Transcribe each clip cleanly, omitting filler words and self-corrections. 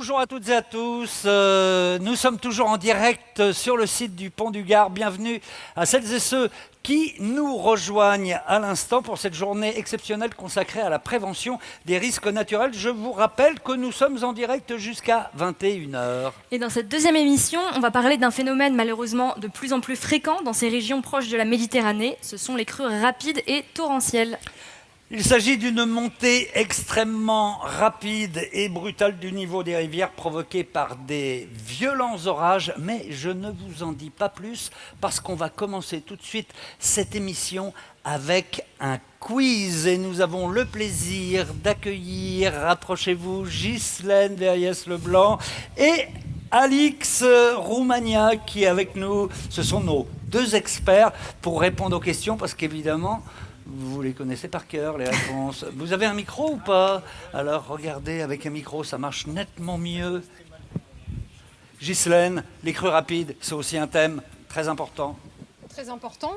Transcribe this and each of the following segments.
Bonjour à toutes et à tous, nous sommes toujours en direct sur le site du Pont du Gard. Bienvenue à celles et ceux qui nous rejoignent à l'instant pour cette journée exceptionnelle consacrée à la prévention des risques naturels. Je vous rappelle que nous sommes en direct jusqu'à 21 heures. Et dans cette deuxième émission, on va parler d'un phénomène malheureusement de plus en plus fréquent dans ces régions proches de la Méditerranée. Ce sont les crues rapides et torrentielles. Il s'agit d'une montée extrêmement rapide et brutale du niveau des rivières provoquée par des violents orages, mais je ne vous en dis pas plus parce qu'on va commencer tout de suite cette émission avec un quiz et nous avons le plaisir d'accueillir, rapprochez-vous, Ghislaine Verriès-Leblanc et Alix Roumania qui est avec nous. Ce sont nos deux experts pour répondre aux questions parce qu'évidemment, vous les connaissez par cœur, les réponses. Vous avez un micro ou pas? Alors regardez, avec un micro, ça marche nettement mieux. Ghislaine, les crues rapides, c'est aussi un thème très important. Très important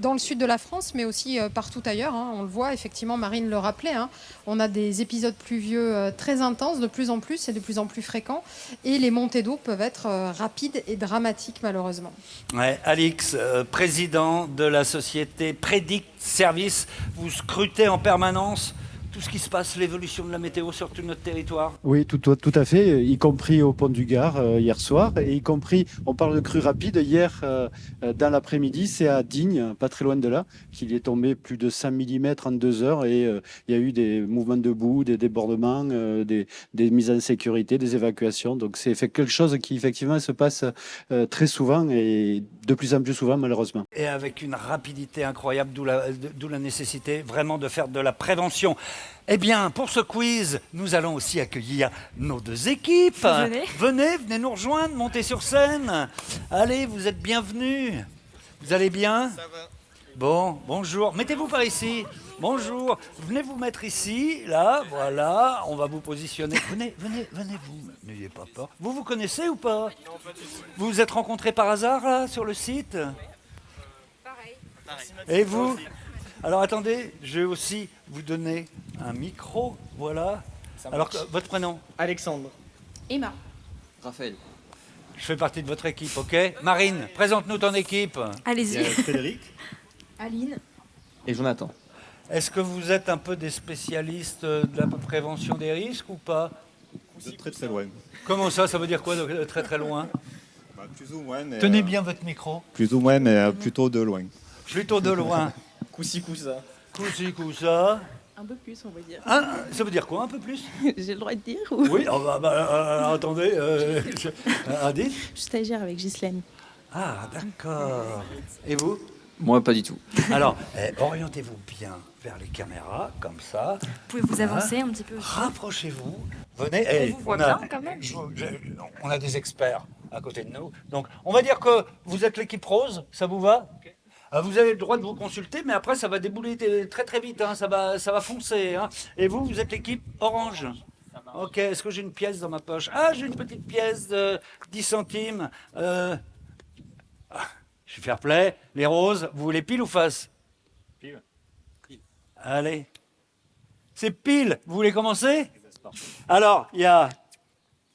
dans le sud de la France, mais aussi partout ailleurs. On le voit, effectivement, Marine le rappelait. On a des épisodes pluvieux très intenses, de plus en plus et de plus en plus fréquents. Et les montées d'eau peuvent être rapides et dramatiques, malheureusement. Ouais, Alix, président de la société Predict Service, vous scrutez en permanence tout ce qui se passe, l'évolution de la météo sur tout notre territoire. Oui, tout à fait, y compris au Pont du Gard hier soir, et y compris, on parle de crues rapides, hier dans l'après-midi, c'est à Digne, pas très loin de là, qu'il est tombé plus de 100 mm en 2 heures, et il y a eu des mouvements de boue, des débordements, des mises en sécurité, des évacuations, donc c'est quelque chose qui effectivement se passe très souvent, et de plus en plus souvent malheureusement. Et avec une rapidité incroyable, d'où la nécessité vraiment de faire de la prévention. Eh bien, pour ce quiz, nous allons aussi accueillir nos deux équipes. Venez nous rejoindre, montez sur scène. Allez, vous êtes bienvenus. Vous allez bien? Ça va. Bon, bonjour. Mettez-vous par ici. Bonjour. Venez vous mettre ici, là, voilà. On va vous positionner. Venez, vous. N'ayez pas peur. Vous connaissez ou pas? Non, pas du tout. Vous vous êtes rencontrés par hasard, là, sur le site? Pareil. Et vous? Alors attendez, je vais aussi vous donner un micro, voilà. Alors, votre prénom? Alexandre. Emma. Raphaël. Je fais partie de votre équipe, ok? Marine, présente-nous ton équipe. Allez-y. Frédéric. Aline. Et Jonathan. Est-ce que vous êtes un peu des spécialistes de la prévention des risques ou pas? De très très loin. Comment ça veut dire quoi de très très loin? Plus ou moins. Mais, Tenez bien votre micro. Plus ou moins, mais plutôt de loin. Plutôt de loin. Coussi coussa. Coussi coussa. Un peu plus, on va dire. Ah, ça veut dire quoi un peu plus? J'ai le droit de dire ou... Oui, attendez, dites. Je suis stagiaire avec Ghislaine. Ah, d'accord. Et vous? Moi, pas du tout. Alors, orientez-vous bien vers les caméras, comme ça. Vous pouvez vous avancer un petit peu. Rapprochez-vous. Venez. On vous voit bien, quand même. On a des experts à côté de nous. Donc, on va dire que vous êtes l'équipe rose. Ça vous va? Vous avez le droit de vous consulter, mais après, ça va débouler très très vite. Ça va foncer. Et vous êtes l'équipe orange. Ok, est-ce que j'ai une pièce dans ma poche? Ah, j'ai une petite pièce de 10 centimes. Je vais fair play. Les roses, vous voulez pile ou face? Pile. Allez. C'est pile. Vous voulez commencer? Alors, il y a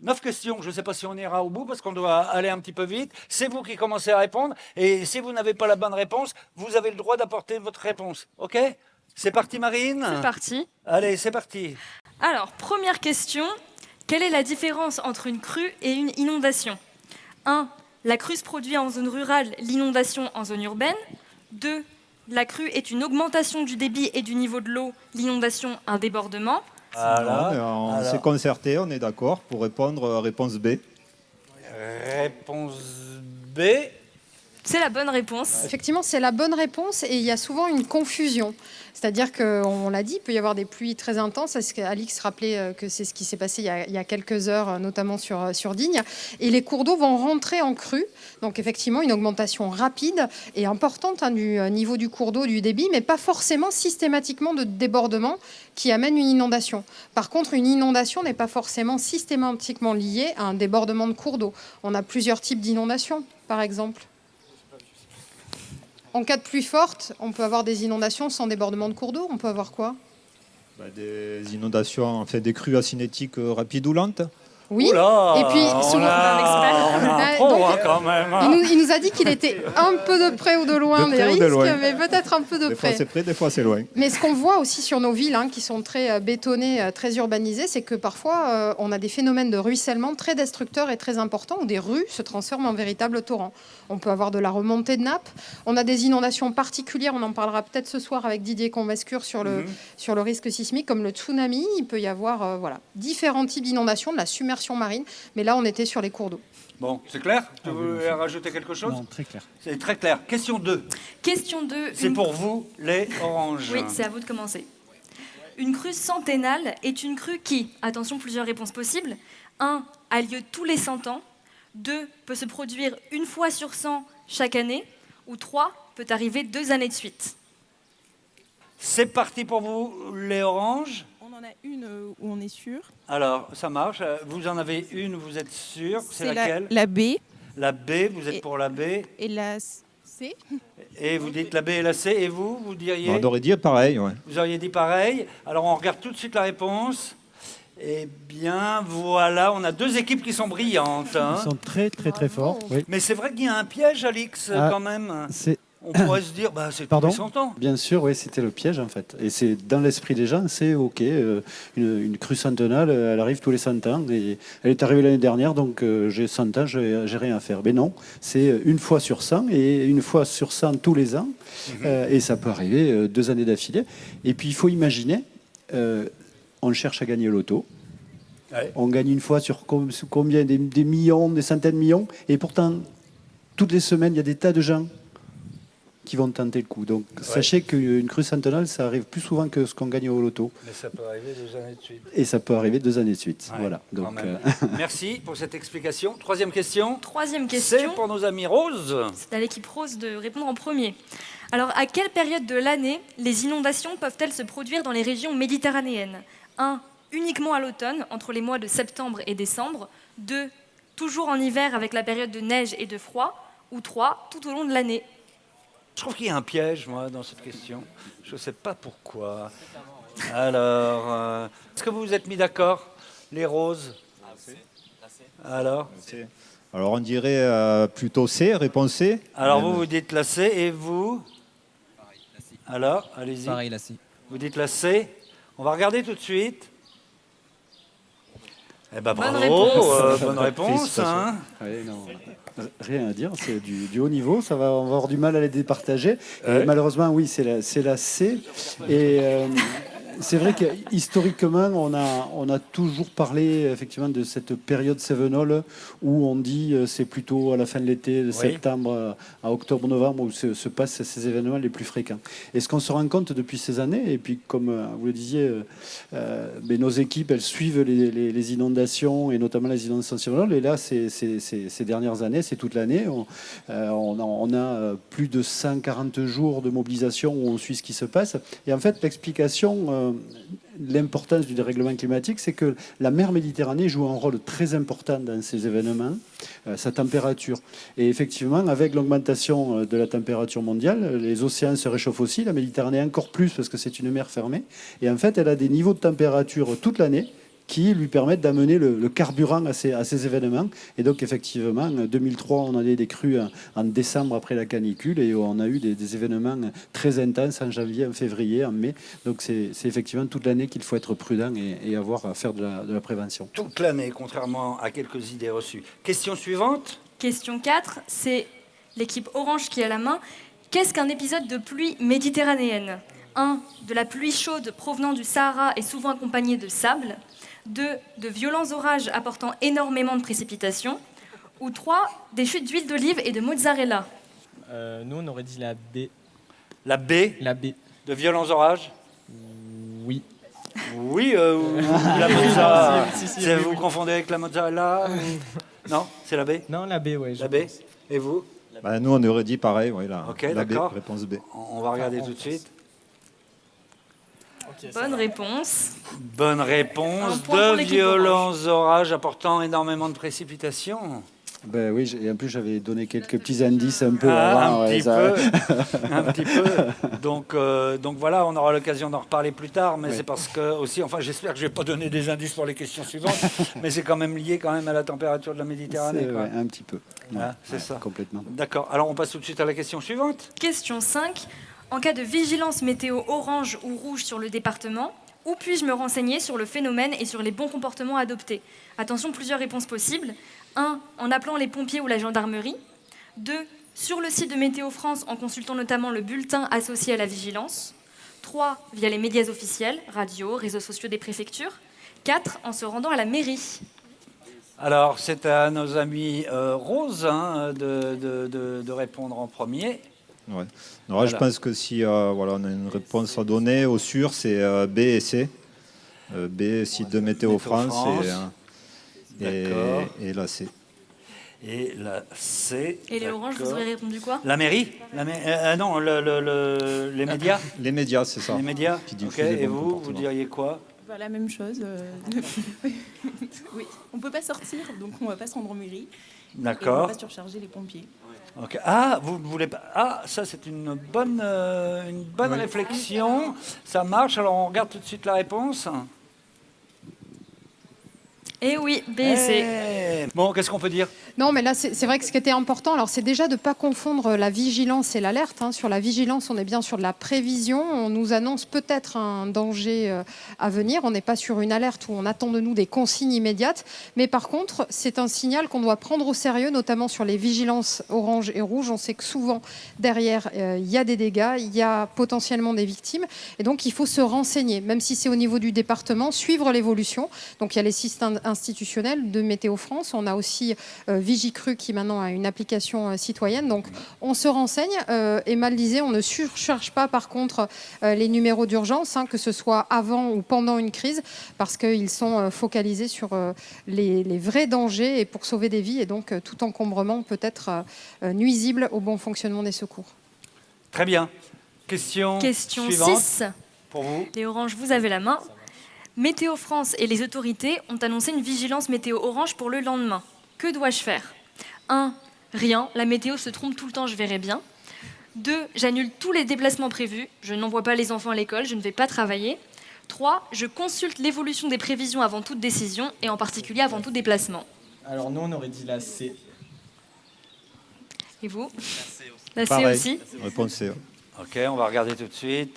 9 questions. Je ne sais pas si on ira au bout parce qu'on doit aller un petit peu vite. C'est vous qui commencez à répondre. Et si vous n'avez pas la bonne réponse, vous avez le droit d'apporter votre réponse. OK? C'est parti, Marine? C'est parti. Allez, c'est parti. Alors, première question. Quelle est la différence entre une crue et une inondation? 1. La crue se produit en zone rurale, l'inondation en zone urbaine. 2. La crue est une augmentation du débit et du niveau de l'eau, l'inondation un débordement. On s'est concerté, on est d'accord pour répondre à réponse B. Réponse B. C'est la bonne réponse. Effectivement, c'est la bonne réponse et il y a souvent une confusion. C'est-à-dire qu'on l'a dit, il peut y avoir des pluies très intenses. Est-ce qu'Alix rappelait que c'est ce qui s'est passé il y a quelques heures, notamment sur Digne. Et les cours d'eau vont rentrer en crue. Donc effectivement, une augmentation rapide et importante du niveau du cours d'eau, du débit, mais pas forcément systématiquement de débordement qui amène une inondation. Par contre, une inondation n'est pas forcément systématiquement liée à un débordement de cours d'eau. On a plusieurs types d'inondations, par exemple. En cas de pluie forte, on peut avoir des inondations sans débordement de cours d'eau. On peut avoir quoi? Des inondations, des crues acinétiques rapides ou lentes. Oui. Oula, Et puis, on souvent- a, un expert. on a un Ouais, pro donc, hein, quand même. Il nous a dit qu'il était un peu de près ou de loin De des près ou risques, de loin. mais peut-être un peu de Des fois près. c'est près, des fois c'est loin. Mais ce qu'on voit aussi sur nos villes, qui sont très bétonnées, très urbanisées, c'est que parfois, on a des phénomènes de ruissellement très destructeurs et très importants, où des rues se transforment en véritables torrents. On peut avoir de la remontée de nappes, on a des inondations particulières, on en parlera peut-être ce soir avec Didier Convescure sur le risque sismique, comme le tsunami. Il peut y avoir différents types d'inondations, de la submersion marine, mais là, on était sur les cours d'eau. Bon, c'est clair? Tu veux rajouter quelque chose? Non, très clair. C'est très clair. Question 2. Question 2. C'est pour vous, les oranges. Oui, c'est à vous de commencer. Une crue centennale est une crue qui, attention, plusieurs réponses possibles. 1. A lieu tous les 100 ans. 2. Peut se produire une fois sur 100 chaque année. Ou 3. Peut arriver 2 années de suite. C'est parti pour vous, les oranges. On en a une où on est sûr. Alors, ça marche. Vous en avez une, vous êtes sûr. C'est C'est laquelle? la B La B, vous êtes Et- pour la B. et la C. Et vous dites la B et la C. Et vous, vous diriez? On aurait dit pareil, ouais. Vous auriez dit pareil. Alors, on regarde tout de suite la réponse. Eh bien, voilà, on a 2 équipes qui sont brillantes. hein. Ils sont très, très, très forts. Oui. Mais c'est vrai qu'il y a un piège, Alix, Ah. quand même. C'est On pourrait se dire, bah, c'est tous Pardon les 100 ans. bien sûr, oui, c'était le piège en fait. Et c'est dans l'esprit des gens, c'est ok. Une crue centennale, elle arrive tous les 100 ans. Et elle est arrivée l'année dernière, donc j'ai 100 ans, j'ai rien à faire. Mais non, c'est une fois sur 100 et une fois sur 100 tous les ans. Et ça peut arriver 2 années d'affilée. Et puis il faut imaginer, on cherche à gagner au loto. Ouais. On gagne une fois sur combien des millions, des centaines de millions. Et pourtant, toutes les semaines, il y a des tas de gens qui vont tenter le coup. Donc, sachez qu'une crue centennale, ça arrive plus souvent que ce qu'on gagne au loto. Mais ça peut arriver 2 années de suite. Et ça peut arriver 2 années de suite. Ouais, Voilà. quand Donc, même. Merci pour cette explication. Troisième question. Troisième C'est question. pour nos amis roses. C'est à l'équipe rose de répondre en premier. Alors, à quelle période de l'année les inondations peuvent-elles se produire dans les régions méditerranéennes? 1. Uniquement à l'automne, entre les mois de septembre et décembre. 2. Toujours en hiver avec la période de neige et de froid. Ou 3. Tout au long de l'année. Je trouve qu'il y a un piège, moi, dans cette question. Je ne sais pas pourquoi. Alors, est-ce que vous vous êtes mis d'accord, les roses? Alors, Alors on dirait plutôt C, réponse C. alors Même- vous, vous dites la C, et vous? Alors, allez-y. Pareil, là, si. Vous dites la C. On va regarder tout de suite. Eh ben Bonne bravo, réponse. bonne réponse. Félicitations. Hein. ouais, non, rien à dire, c'est du haut niveau. Ça va, on va avoir du mal à les départager. Ouais. Et malheureusement, oui, c'est la C. Et c'est vrai que historiquement, on a toujours parlé effectivement de cette période cévenole où on dit c'est plutôt à la fin de l'été, de septembre à octobre-novembre, où se passent ces événements les plus fréquents. Et ce qu'on se rend compte depuis ces années, et puis comme vous le disiez, mais nos équipes, elles suivent les inondations, et notamment les inondations cévenoles. Et là, ces dernières années, c'est toute l'année, on a plus de 140 jours de mobilisation où on suit ce qui se passe. Et en fait, l'explication, l'importance du dérèglement climatique, c'est que la mer Méditerranée joue un rôle très important dans ces événements, sa température. Et effectivement, avec l'augmentation de la température mondiale, les océans se réchauffent aussi, la Méditerranée encore plus parce que c'est une mer fermée. Et en fait, elle a des niveaux de température toute l'année qui lui permettent d'amener le carburant à ces événements. Et donc, effectivement, en 2003, on avait des crues en décembre après la canicule, et on a eu des événements très intenses en janvier, en février, en mai. Donc, c'est effectivement toute l'année qu'il faut être prudent et avoir à faire de la prévention. Toute l'année, contrairement à quelques idées reçues. Question suivante. Question 4, c'est l'équipe orange qui a la main. Qu'est-ce qu'un épisode de pluie méditerranéenne? 1. De la pluie chaude provenant du Sahara et souvent accompagnée de sable. 2. De violents orages apportant énormément de précipitations. Ou 3. Des chutes d'huile d'olive et de mozzarella. Nous, on aurait dit la B. La B, La B. de violents orages. Oui. Oui, la mozzarella. Si, si, C'est- oui, vous oui. confondez avec la mozzarella ou- Non, c'est la B. Non, la B, ouais. La B. Et vous? Bah, nous, on aurait dit pareil, ouais, Ok, la B, d'accord. réponse B. On va regarder tout de suite. Bonne réponse. Bonne réponse. Un point pour De l'équipe violents orages apportant énormément de précipitations. Ben oui, et en plus j'avais donné quelques petits indices un peu Ah, avant. un petit ça- peu, un petit peu. Donc voilà, on aura l'occasion d'en reparler plus tard, mais Oui. c'est parce que aussi, enfin j'espère que je vais pas donner des indices pour les questions suivantes, mais c'est quand même lié quand même à la température de la Méditerranée. C'est, quoi. ouais, un petit peu. Ah, c'est ça. Complètement. D'accord. Alors on passe tout de suite à la question suivante. Question 5. En cas de vigilance météo orange ou rouge sur le département, où puis-je me renseigner sur le phénomène et sur les bons comportements adoptés? Attention, plusieurs réponses possibles. 1. En appelant les pompiers ou la gendarmerie. 2. Sur le site de Météo France en consultant notamment le bulletin associé à la vigilance. 3. Via les médias officiels, radio, réseaux sociaux des préfectures. 4. En se rendant à la mairie. Alors c'est à nos amis Rose de répondre en premier. Ouais. Alors, je pense que si voilà, on a une réponse à donner au sûr, c'est B et C. B, site de Météo France, D'accord. et la C. Et la C. Et les oranges, vous d'accord. aurez répondu quoi? La mairie, non, les médias. Les médias, c'est ça. Les médias. Qui Ok. diffusent les Et bons vous comportements. diriez quoi? Bah, la même chose. Oui, on peut pas sortir, donc on va pas se rendre en mairie. Et on D'accord. va surcharger les pompiers. Ok. Ah, vous ne voulez pas. Ah, ça c'est une bonne réflexion. Ça marche. Alors on regarde tout de suite la réponse. Eh oui, B et C. Eh. Bon, qu'est-ce qu'on peut dire? Non, mais là, c'est vrai que ce qui était important, alors c'est déjà de ne pas confondre la vigilance et l'alerte. Hein. Sur la vigilance, on est bien sur de la prévision. On nous annonce peut-être un danger à venir. On n'est pas sur une alerte où on attend de nous des consignes immédiates. Mais par contre, c'est un signal qu'on doit prendre au sérieux, notamment sur les vigilances orange et rouge. On sait que souvent, derrière, il y a des dégâts, il y a potentiellement des victimes. Et donc, il faut se renseigner, même si c'est au niveau du département, suivre l'évolution. Donc, il y a les systèmes institutionnels de Météo France. On a aussi Vigicru qui maintenant a une application citoyenne. Donc on se renseigne. Et Mal disait, on ne surcharge pas par contre les numéros d'urgence, hein, que ce soit avant ou pendant une crise, parce qu'ils sont focalisés sur les vrais dangers et pour sauver des vies. Et donc tout encombrement peut être nuisible au bon fonctionnement des secours. Très bien. Question suivante 6. pour vous. Les oranges, vous avez la main. Météo France et les autorités ont annoncé une vigilance météo orange pour le lendemain. Que dois-je faire? 1. Rien, la météo se trompe tout le temps, je verrai bien. 2. J'annule tous les déplacements prévus, je n'envoie pas les enfants à l'école, je ne vais pas travailler. 3. Je consulte l'évolution des prévisions avant toute décision et en particulier avant tout déplacement. Alors nous, on aurait dit la C. Et vous? La C Pareil. aussi. Réponse C. Ok, on va regarder tout de suite.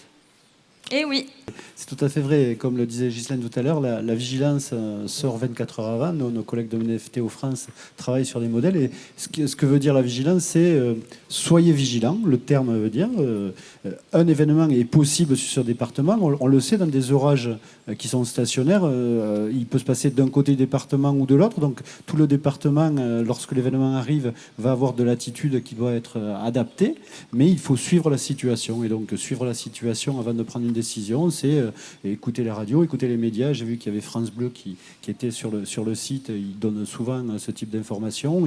Eh oui. C'est tout à fait vrai. Comme le disait Ghislaine tout à l'heure, la vigilance sort 24 heures avant. Nos collègues de Météo France travaillent sur des modèles. Et ce que veut dire la vigilance, c'est soyez vigilants. Le terme veut dire un événement est possible sur ce département. On le sait, dans des orages qui sont stationnaires, il peut se passer d'un côté du département ou de l'autre. Donc tout le département, lorsque l'événement arrive, va avoir de l'attitude qui doit être adaptée. Mais il faut suivre la situation. Et donc suivre la situation avant de prendre une décision, c'est écouter la radio, écouter les médias. J'ai vu qu'il y avait France Bleu qui était sur le site. Ils donnent souvent ce type d'informations.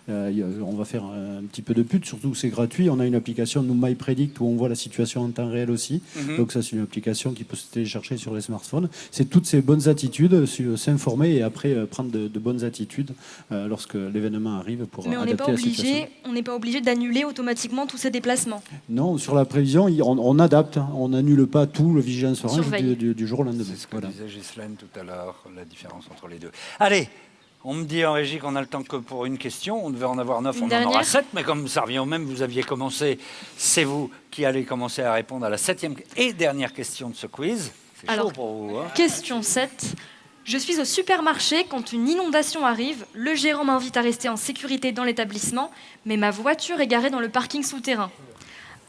On va faire un petit peu de pub, surtout que c'est gratuit. On a une application, nous, MyPredict, où on voit la situation en temps réel aussi. Donc ça, c'est une application qui peut se télécharger sur les smartphones. C'est toutes ces bonnes attitudes, s'informer et après prendre de bonnes attitudes lorsque l'événement arrive pour Mais on adapter la situation. on n'est pas obligé d'annuler automatiquement tous ces déplacements. Non, sur la prévision, on adapte. Hein. On n'annule pas tout le vigilance orange Surveille. du jour au lendemain. C'est ce que Voilà. disait Ghislaine tout à l'heure, la différence entre les deux. Allez, on me dit en régie qu'on a le temps que pour une question. On devait en avoir 9, Une on en dernière aura 7. Mais comme ça revient au même, vous aviez commencé, c'est vous qui allez commencer à répondre à la 7e et dernière question de ce quiz. C'est Alors, chaud pour vous. Hein. Question 7. Je suis au supermarché quand une inondation arrive. Le gérant m'invite à rester en sécurité dans l'établissement, mais ma voiture est garée dans le parking souterrain.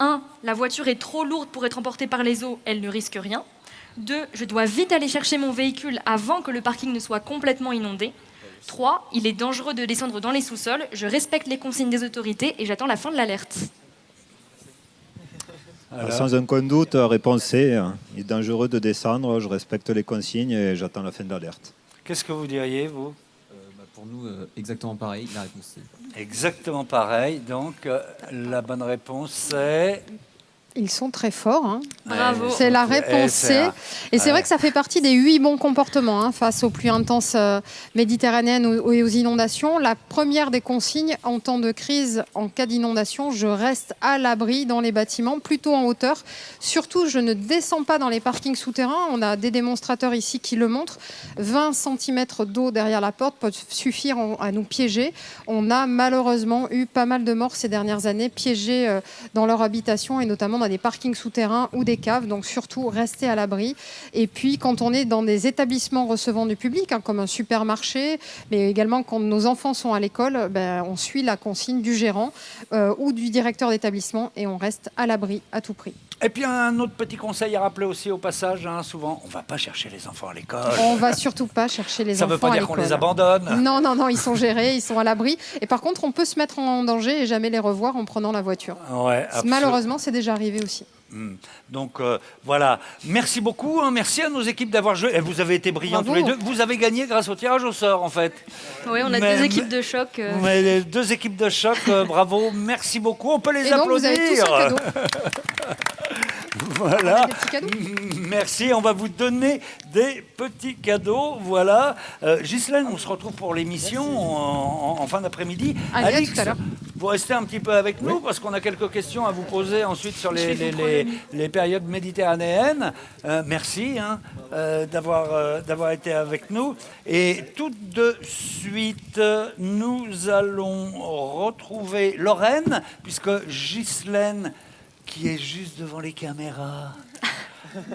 1. La voiture est trop lourde pour être emportée par les eaux, elle ne risque rien. 2. Je dois vite aller chercher mon véhicule avant que le parking ne soit complètement inondé. 3. Il est dangereux de descendre dans les sous-sols, je respecte les consignes des autorités et j'attends la fin de l'alerte. Sans aucun doute, réponse C. Il est dangereux de descendre, je respecte les consignes et j'attends la fin de l'alerte. Qu'est-ce que vous diriez, vous? Pour nous, exactement pareil, la réponse C. Exactement pareil. Donc, la bonne réponse, c'est Ils sont très forts. Hein. Bravo. C'est la réponse C. Et c'est vrai que ça fait partie des 8 bons comportements face aux pluies intenses méditerranéennes et aux inondations. La première des consignes en temps de crise, en cas d'inondation, je reste à l'abri dans les bâtiments, plutôt en hauteur. Surtout, je ne descends pas dans les parkings souterrains. On a des démonstrateurs ici qui le montrent. 20 cm d'eau derrière la porte peuvent suffire à nous piéger. On a malheureusement eu pas mal de morts ces dernières années, piégés dans leur habitation et notamment dans des parkings souterrains ou des caves, donc surtout rester à l'abri. Et puis quand on est dans des établissements recevant du public, comme un supermarché, mais également quand nos enfants sont à l'école, on suit la consigne du gérant ou du directeur d'établissement et on reste à l'abri à tout prix. Et puis un autre petit conseil à rappeler aussi au passage, souvent, on ne va pas chercher les enfants à l'école. On ne va surtout pas chercher les Ça enfants à l'école. Ça ne veut pas dire qu'on les abandonne. Non, ils sont gérés, ils sont à l'abri. Et par contre, on peut se mettre en danger et jamais les revoir en prenant la voiture. Ouais, malheureusement, c'est déjà arrivé aussi. Donc voilà, merci beaucoup, merci à nos équipes d'avoir joué. Et vous avez été brillants tous les deux. Vous avez gagné grâce au tirage au sort en fait. Oui, on a deux équipes de choc. Les deux équipes de choc, bravo, merci beaucoup. On peut les applaudir. Donc vous avez tous un cadeau. Voilà. Des petits cadeaux. Merci, on va vous donner des petits cadeaux. Voilà. Ghislaine, on se retrouve pour l'émission en fin d'après-midi. Allez, Alix, à tout à l'heure. vous restez un petit peu avec nous parce qu'on a quelques questions à vous poser ensuite sur les périodes méditerranéennes. Merci d'avoir été avec nous. Et tout de suite, nous allons retrouver Lorraine, puisque Ghislaine, qui est juste devant les caméras,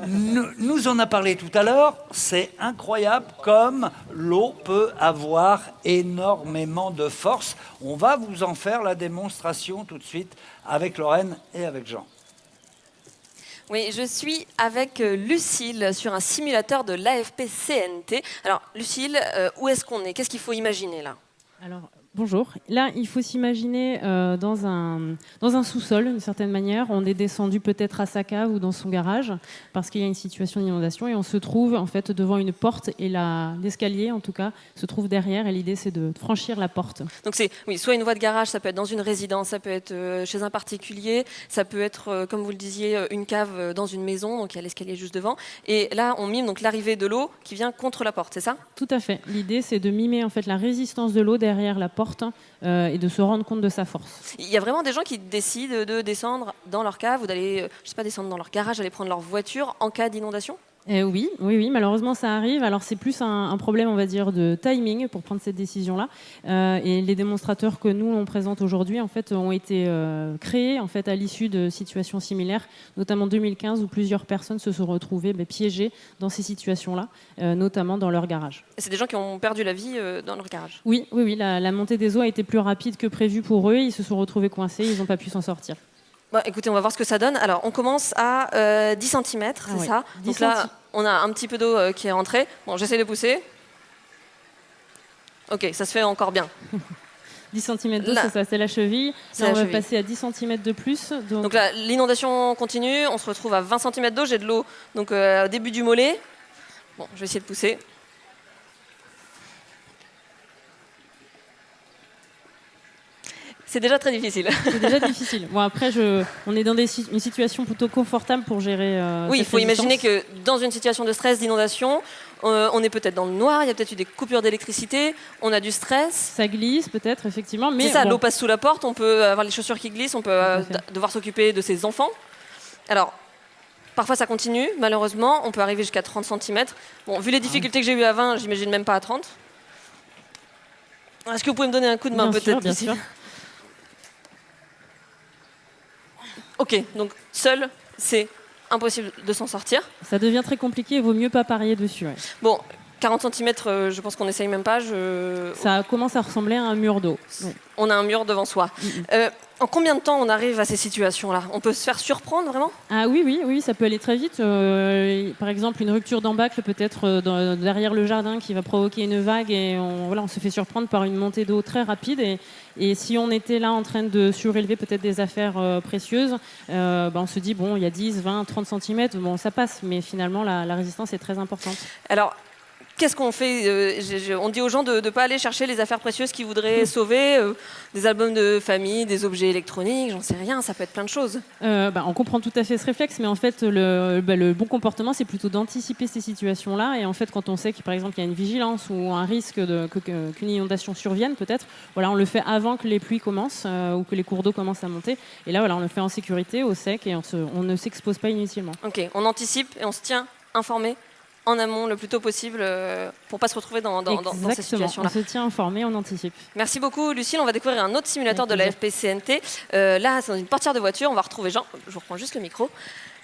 nous en a parlé tout à l'heure. C'est incroyable comme l'eau peut avoir énormément de force. On va vous en faire la démonstration tout de suite avec Lorraine et avec Jean. Oui, je suis avec Lucille sur un simulateur de l'AFP-CNT. Alors, Lucille, où est-ce qu'on est? Qu'est-ce qu'il faut imaginer là? Alors, bonjour. Là, il faut s'imaginer dans un sous-sol, d'une certaine manière. On est descendu peut-être à sa cave ou dans son garage parce qu'il y a une situation d'inondation et on se trouve en fait devant une porte et l'escalier, en tout cas, se trouve derrière. Et l'idée, c'est de franchir la porte. Donc c'est soit une voie de garage, ça peut être dans une résidence, ça peut être chez un particulier, ça peut être, comme vous le disiez, une cave dans une maison. Donc il y a l'escalier juste devant. Et là, on mime donc l'arrivée de l'eau qui vient contre la porte, c'est ça? Tout à fait. L'idée, c'est de mimer en fait la résistance de l'eau derrière la porte. Et de se rendre compte de sa force. Il y a vraiment des gens qui décident de descendre dans leur cave ou d'aller, descendre dans leur garage, aller prendre leur voiture en cas d'inondation? Oui, malheureusement ça arrive. Alors c'est plus un problème, on va dire, de timing pour prendre cette décision-là. Et les démonstrateurs que nous on présente aujourd'hui, en fait, ont été créés en fait à l'issue de situations similaires, notamment 2015 où plusieurs personnes se sont retrouvées piégées dans ces situations-là, notamment dans leur garage. Et c'est des gens qui ont perdu la vie dans leur garage? Oui. La montée des eaux a été plus rapide que prévu pour eux. Ils se sont retrouvés coincés. Ils n'ont pas pu s'en sortir. Écoutez, on va voir ce que ça donne. Alors, on commence à 10 cm, c'est ça? Donc là, on a un petit peu d'eau qui est rentrée. Bon, j'essaie de pousser. Ok, ça se fait encore bien. 10 cm d'eau, c'est la cheville. Là, on va passer à 10 cm de plus. Donc là, l'inondation continue. On se retrouve à 20 cm d'eau. J'ai de l'eau donc au début du mollet. Bon, je vais essayer de pousser. C'est déjà très difficile. C'est déjà difficile. Bon, après, on est dans une situation plutôt confortable pour gérer. Oui, il faut imaginer que dans une situation de stress, d'inondation, on est peut-être dans le noir, il y a peut-être eu des coupures d'électricité, on a du stress. Ça glisse peut-être, effectivement. C'est ça, l'eau passe sous la porte, on peut avoir les chaussures qui glissent, on peut devoir s'occuper de ses enfants. Alors, parfois ça continue, malheureusement, on peut arriver jusqu'à 30 cm. Bon, vu les difficultés que j'ai eues à 20, j'imagine même pas à 30. Est-ce que vous pouvez me donner un coup de main peut-être? Bien sûr. Ok, donc seul, c'est impossible de s'en sortir. Ça devient très compliqué, il vaut mieux pas parier dessus. Ouais. Bon, 40 cm, je pense qu'on n'essaye même pas. Ça commence à ressembler à un mur d'eau. Oui. On a un mur devant soi. En combien de temps on arrive à ces situations-là? On peut se faire surprendre vraiment? Ah oui, ça peut aller très vite. Par exemple, une rupture d'embâcle peut-être derrière le jardin qui va provoquer une vague et on se fait surprendre par une montée d'eau très rapide. Et si on était là en train de surélever peut-être des affaires précieuses, on se dit, bon, il y a 10, 20, 30 cm, bon, ça passe. Mais finalement, la résistance est très importante. Alors, qu'est-ce qu'on fait? On dit aux gens de ne pas aller chercher les affaires précieuses qu'ils voudraient sauver, des albums de famille, des objets électroniques, j'en sais rien, ça peut être plein de choses. On comprend tout à fait ce réflexe, mais en fait, le bon comportement, c'est plutôt d'anticiper ces situations-là. Et en fait, quand on sait que, par exemple, il y a une vigilance ou un risque qu'une inondation survienne, peut-être, voilà, on le fait avant que les pluies commencent ou que les cours d'eau commencent à monter. Et là, voilà, on le fait en sécurité, au sec, et on ne s'expose pas inutilement. Ok, on anticipe et on se tient informé en amont le plus tôt possible pour pas se retrouver dans ces situations-là. On se tient informé, on anticipe. Merci beaucoup Lucille, on va découvrir un autre simulateur de la FPCNT. Là, c'est dans une portière de voiture, on va retrouver Jean, je reprends juste le micro,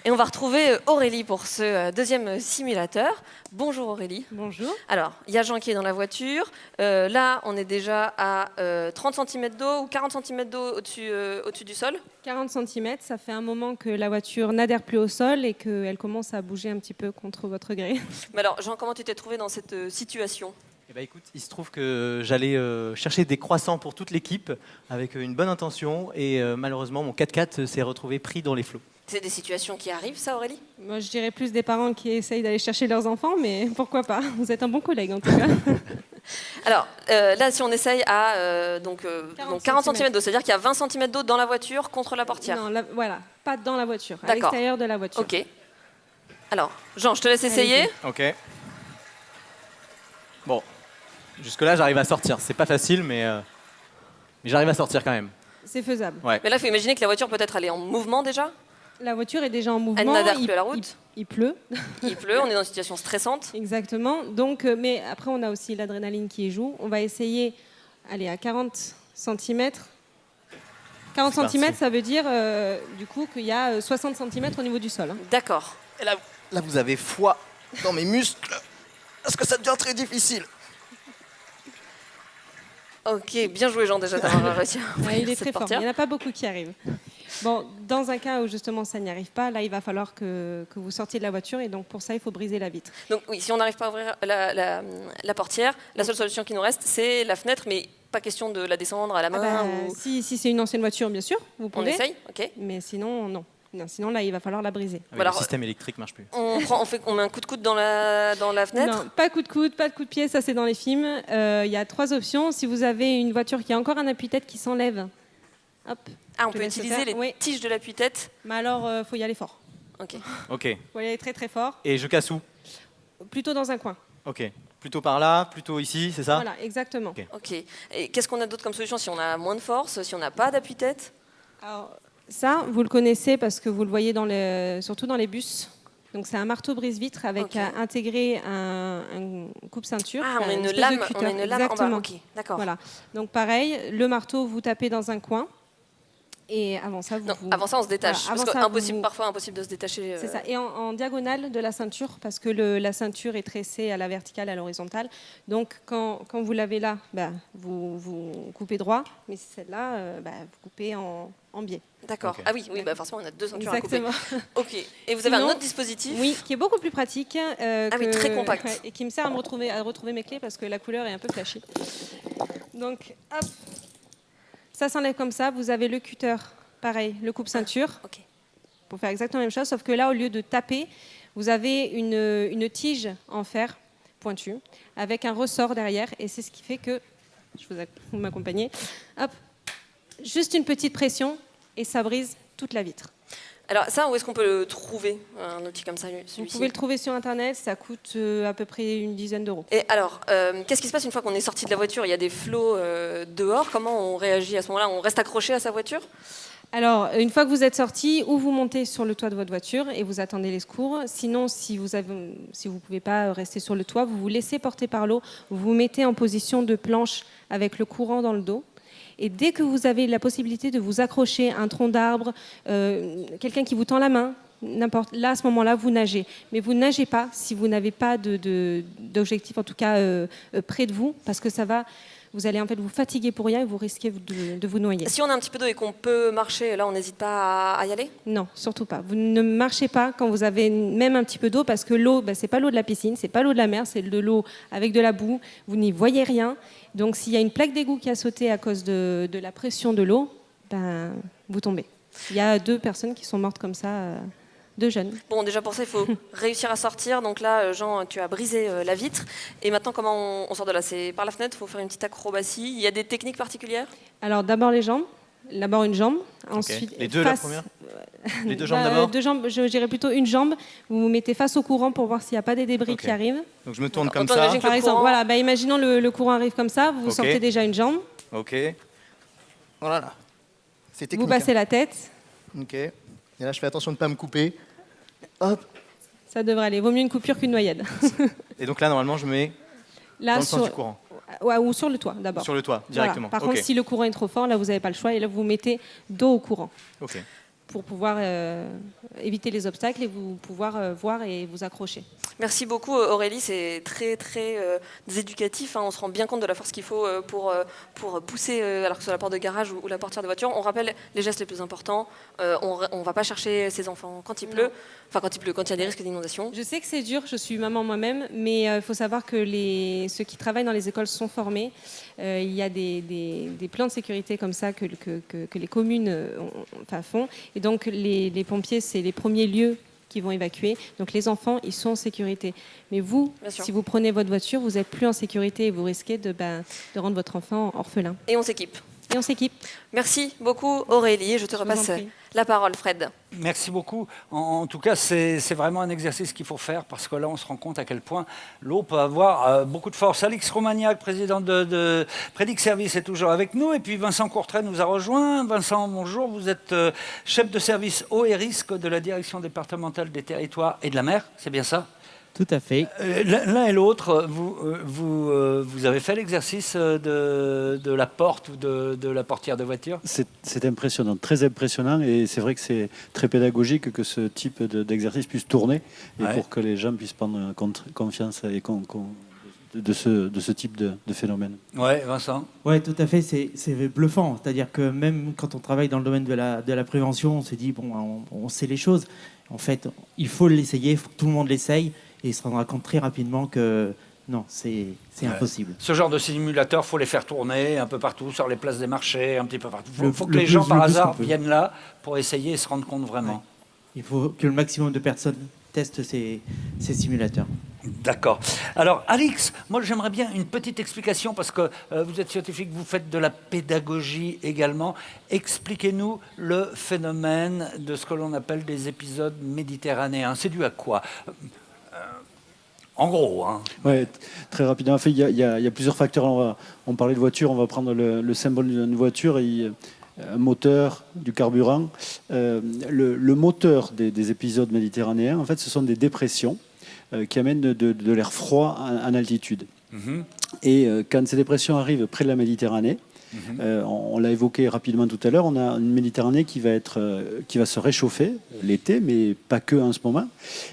et on va retrouver Aurélie pour ce deuxième simulateur. Bonjour Aurélie. Bonjour. Alors, il y a Jean qui est dans la voiture. Là, on est déjà à 30 cm d'eau ou 40 cm d'eau au-dessus du sol. 40 cm, ça fait un moment que la voiture n'adhère plus au sol et qu'elle commence à bouger un petit peu contre votre gré. Mais alors, Jean, comment tu t'es trouvé dans cette situation ? Eh ben, écoute, il se trouve que j'allais chercher des croissants pour toute l'équipe avec une bonne intention et malheureusement, mon 4x4 s'est retrouvé pris dans les flots. C'est des situations qui arrivent, ça, Aurélie ? Moi, je dirais plus des parents qui essayent d'aller chercher leurs enfants, mais pourquoi pas ? Vous êtes un bon collègue, en tout cas. Alors, là, si on essaye à 40 cm d'eau, c'est-à-dire qu'il y a 20 cm d'eau dans la voiture contre la portière. Non, voilà, pas dans la voiture, à D'accord. l'extérieur de la voiture. Ok. Alors, Jean, je te laisse essayer. Ok. Bon, jusque-là, j'arrive à sortir. C'est pas facile, mais j'arrive à sortir quand même. C'est faisable. Ouais. Mais là, il faut imaginer que la voiture peut-être elle est en mouvement déjà. La voiture est déjà en mouvement. Elle n'adhère plus à la route. Il pleut. Il pleut, on est dans une situation stressante. Exactement. Donc, mais après, on a aussi l'adrénaline qui y joue. On va essayer, allez, à 40 cm. 40 cm, ça veut dire du coup qu'il y a 60 cm au niveau du sol. Hein. D'accord. Et là, vous avez foi dans mes muscles. Parce que ça devient très difficile. Ok, bien joué Jean déjà d'avoir réussi à ouvrir Il est cette très fort. portière. Il n'y en a pas beaucoup qui arrivent. Bon, dans un cas où justement ça n'y arrive pas, là il va falloir que vous sortiez de la voiture et donc pour ça il faut briser la vitre. Donc oui, si on n'arrive pas à ouvrir la portière, la seule solution qui nous reste c'est la fenêtre, mais pas question de la descendre à la main. Ou... Si c'est une ancienne voiture, bien sûr, vous pouvez. On essaye, ok. Mais sinon, non. Sinon là il va falloir la briser. Ah oui, le système électrique marche plus. On met un coup de coude dans la fenêtre. Non, pas coup de coude, pas de coup de pied, ça c'est dans les films. Il y a 3 options. Si vous avez une voiture qui a encore un appui-tête qui s'enlève, hop. Ah, on peut utiliser les tiges de l'appui-tête. Mais alors, faut y aller fort. Ok. Ok. Faut y aller très très fort. Et je casse où? Plutôt dans un coin. Ok. Plutôt par là, plutôt ici, c'est ça? Voilà, exactement. Ok. Et qu'est-ce qu'on a d'autre comme solution si on a moins de force, si on n'a pas d'appui-tête? Alors, ça, vous le connaissez parce que vous le voyez surtout dans les bus. Donc c'est un marteau brise-vitre avec intégré un coupe-ceinture. Ah, on a une espèce lame, de cutter. on a une lame en bas. Ok, d'accord. Voilà. Donc pareil, le marteau, vous tapez dans un coin. Et avant ça, avant ça, on se détache. Voilà, parce avant que ça, parfois impossible de se détacher. C'est ça. Et en diagonale de la ceinture, parce que la ceinture est tressée à la verticale, à l'horizontale. Donc quand vous l'avez là, vous coupez droit. Mais celle-là, vous coupez en biais. D'accord. Okay. Ah oui, forcément, on a 2 ceintures à couper. Ok. Et vous Sinon, avez un autre dispositif? Oui, qui est beaucoup plus pratique. Oui, très compact. Et qui me sert à retrouver mes clés parce que la couleur est un peu flashy. Donc, hop. Ça s'enlève comme ça. Vous avez le cutter, pareil, le coupe-ceinture. Ok. Pour faire exactement la même chose, sauf que là, au lieu de taper, vous avez une tige en fer pointue avec un ressort derrière. Et c'est ce qui fait que, vous m'accompagnez, hop, juste une petite pression et ça brise toute la vitre. Alors ça, où est-ce qu'on peut le trouver, un outil comme ça? Vous pouvez le trouver sur Internet, ça coûte à peu près une dizaine d'euros. Et alors, qu'est-ce qui se passe une fois qu'on est sorti de la voiture? Il y a des flots dehors, comment on réagit à ce moment-là? On reste accroché à sa voiture? Alors, une fois que vous êtes sorti, ou vous montez sur le toit de votre voiture et vous attendez les secours. Sinon, si vous ne pouvez pas rester sur le toit, vous vous laissez porter par l'eau, vous vous mettez en position de planche avec le courant dans le dos. Et dès que vous avez la possibilité de vous accrocher à un tronc d'arbre, quelqu'un qui vous tend la main, n'importe, là, à ce moment-là, vous nagez. Mais vous ne nagez pas si vous n'avez pas d'objectif, en tout cas près de vous, parce que vous allez en fait vous fatiguer pour rien et vous risquez de vous noyer. Si on a un petit peu d'eau et qu'on peut marcher, là, on n'hésite pas à y aller? Non, surtout pas. Vous ne marchez pas quand vous avez même un petit peu d'eau, parce que l'eau, c'est pas l'eau de la piscine, c'est pas l'eau de la mer, c'est de l'eau avec de la boue. Vous n'y voyez rien. Donc, s'il y a une plaque d'égout qui a sauté à cause de la pression de l'eau, vous tombez. Il y a 2 personnes qui sont mortes comme ça 2 jeunes. Bon, déjà pour ça, il faut réussir à sortir. Donc là, Jean, tu as brisé la vitre. Et maintenant, comment on sort de là? C'est par la fenêtre, il faut faire une petite acrobatie. Il y a des techniques particulières? Alors d'abord les jambes. D'abord une jambe, ensuite Les deux, la première? Les deux jambes d'abord? 2 jambes, je dirais plutôt une jambe. Vous vous mettez face au courant pour voir s'il n'y a pas des débris qui arrivent. Donc je me tourne Alors, comme ça. Par exemple, voilà, imaginons le courant arrive comme ça, vous sortez déjà une jambe, Ok. Voilà. C'est technique. vous passez la tête, Ok. Et là, je fais attention de ne pas me couper. Hop. ça devrait aller. Vaut mieux une coupure qu'une noyade. Et donc là, normalement, je mets Là, dans le sens du courant. Ouais, ou sur le toit d'abord. Sur le toit, Voilà. directement. Par Ok. contre, si le courant est trop fort, là, vous n'avez pas le choix et là, vous mettez dos au courant Ok. pour pouvoir éviter les obstacles et vous pouvoir voir et vous accrocher. Merci beaucoup Aurélie, c'est très très éducatif, hein. On se rend bien compte de la force qu'il faut pour pousser, alors que ce soit la porte de garage ou la portière de voiture. On rappelle les gestes les plus importants, on ne va pas chercher ses enfants quand il pleut, quand il y a des risques d'inondation. Je sais que c'est dur, je suis maman moi-même, mais il faut savoir que ceux qui travaillent dans les écoles sont formés. Il y a des plans de sécurité comme ça que les communes font. Et donc les pompiers, c'est les premiers lieux qui vont évacuer. Donc les enfants, ils sont en sécurité. Mais vous, si vous prenez votre voiture, vous n'êtes plus en sécurité et vous risquez de rendre votre enfant orphelin. Et on s'équipe. Et on s'équipe. Merci beaucoup Aurélie, je te repasse la parole Fred. Merci beaucoup. En tout cas, c'est vraiment un exercice qu'il faut faire parce que là, on se rend compte à quel point l'eau peut avoir beaucoup de force. Alix Romagnac, président de Prédic Service, est toujours avec nous. Et puis Vincent Courtrai nous a rejoint. Vincent, bonjour. Vous êtes chef de service eau et risque de la direction départementale des territoires et de la mer. C'est bien ça? Tout à fait. L'un et l'autre, vous avez fait l'exercice de la porte ou de la portière de voiture? C'est impressionnant, très impressionnant, et c'est vrai que c'est très pédagogique que ce type d'exercice puisse tourner, et pour que les gens puissent prendre confiance et de ce type de phénomène. Oui, Vincent? Oui, tout à fait, c'est bluffant. C'est-à-dire que même quand on travaille dans le domaine de la prévention, on se dit, bon, on sait les choses. En fait, il faut l'essayer, il faut que tout le monde l'essaye, et il se rendra compte très rapidement que non, c'est impossible. Ce genre de simulateurs, il faut les faire tourner un peu partout, sur les places des marchés, un petit peu partout. Il faut que les gens, par hasard, viennent là pour essayer et se rendre compte vraiment. Ouais. Il faut que le maximum de personnes testent ces simulateurs. D'accord. Alors, Alix, moi j'aimerais bien une petite explication parce que vous êtes scientifique, vous faites de la pédagogie également. Expliquez-nous le phénomène de ce que l'on appelle des épisodes méditerranéens. C'est dû à quoi? En gros. Hein. Oui, très rapidement. En fait, il y a plusieurs facteurs. On parlait de voiture, on va prendre le symbole d'une voiture. Un moteur, du carburant. Le moteur des épisodes méditerranéens, en fait, ce sont des dépressions qui amènent de l'air froid en altitude. Mm-hmm. Et quand ces dépressions arrivent près de la Méditerranée, on l'a évoqué rapidement tout à l'heure, on a une Méditerranée qui va se réchauffer l'été, mais pas que en ce moment,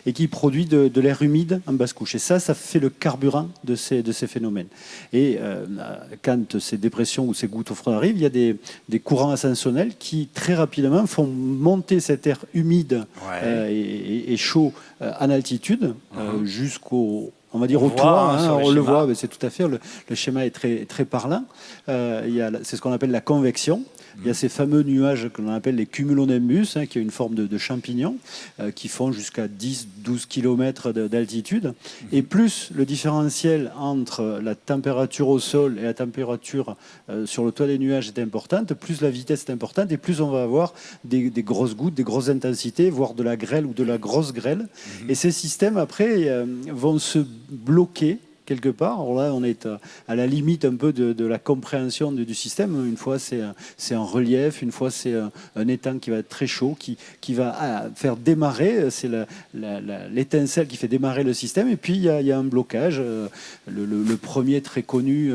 et qui produit de l'air humide en basse couche. Et ça fait le carburant de ces phénomènes. Et quand ces dépressions ou ces gouttes froides arrivent, il y a des courants ascensionnels qui très rapidement font monter cet air humide et chaud en altitude jusqu'au... On va dire au toit, on le voit, c'est tout à fait, le schéma est très, très parlant. C'est ce qu'on appelle la convection. Il y a ces fameux nuages que l'on appelle les cumulonimbus, qui ont une forme de champignon, qui font jusqu'à 10-12 km d'altitude. Et plus le différentiel entre la température au sol et la température sur le toit des nuages est importante, plus la vitesse est importante, et plus on va avoir des grosses gouttes, des grosses intensités, voire de la grêle ou de la grosse grêle. Et ces systèmes, après, vont se bloquer quelque part. Alors là, on est à la limite un peu de la compréhension du système. Une fois, c'est en relief. Une fois, c'est un étang qui va être très chaud, qui va faire démarrer. C'est l'étincelle qui fait démarrer le système. Et puis, il y a un blocage. Le premier très connu,